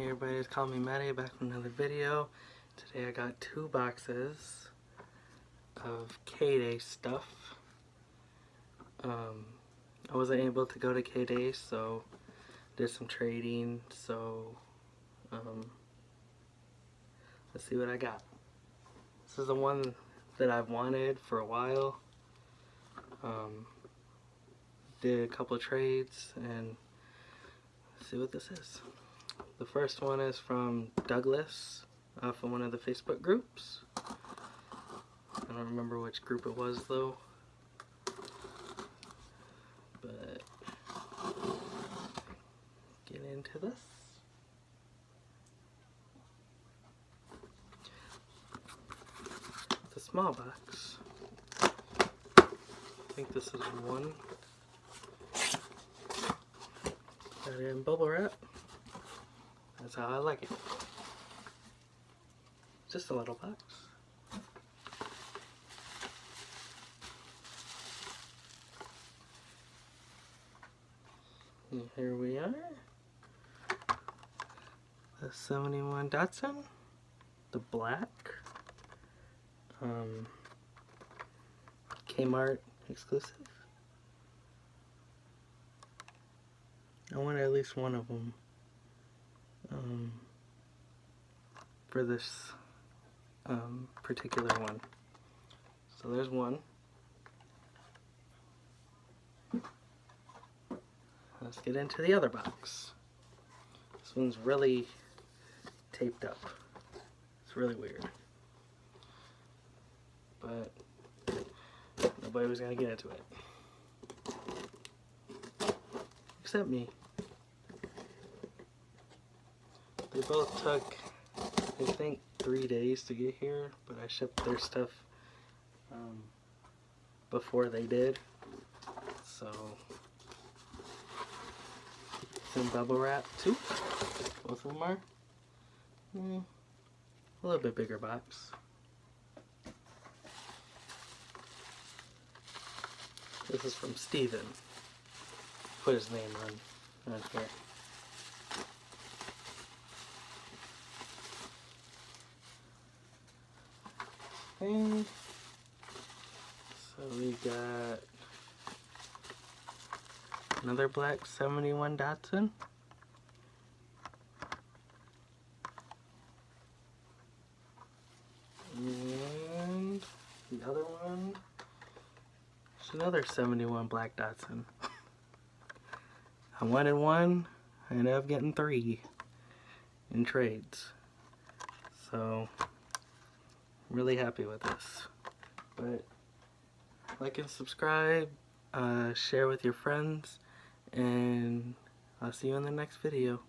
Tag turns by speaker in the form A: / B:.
A: Hey everybody, it's Call Me Maddie, back with another video. Today I got 2 boxes of KDay stuff. I wasn't able to go to KDay, so did some trading, so let's see what I got. This is the one that I've wanted for a while. Did a couple of trades and let's see what this is. The first one is from Douglas from one of the Facebook groups. I don't remember which group it was though. But get into this. It's a small box. I think this is one. Got it in bubble wrap. That's how I like it. Just a little box. And here we are. The 71 Datsun. The black. Kmart exclusive. I want at least one of them. For this particular one. So there's one. Let's get into the other box. This one's really taped up. It's really weird. But nobody was gonna get into it. Except me. They both took, I think, 3 days to get here, but I shipped their stuff before they did. So it's in bubble wrap too. Both of them are a little bit bigger box. This is from Steven. Put his name on here. Okay. So we got another black 71 Datsun. And the other one is another 71 black Datsun. I wanted one, I ended up getting 3 in trades. So I'm really happy with this. But like and subscribe, share with your friends, and I'll see you in the next video.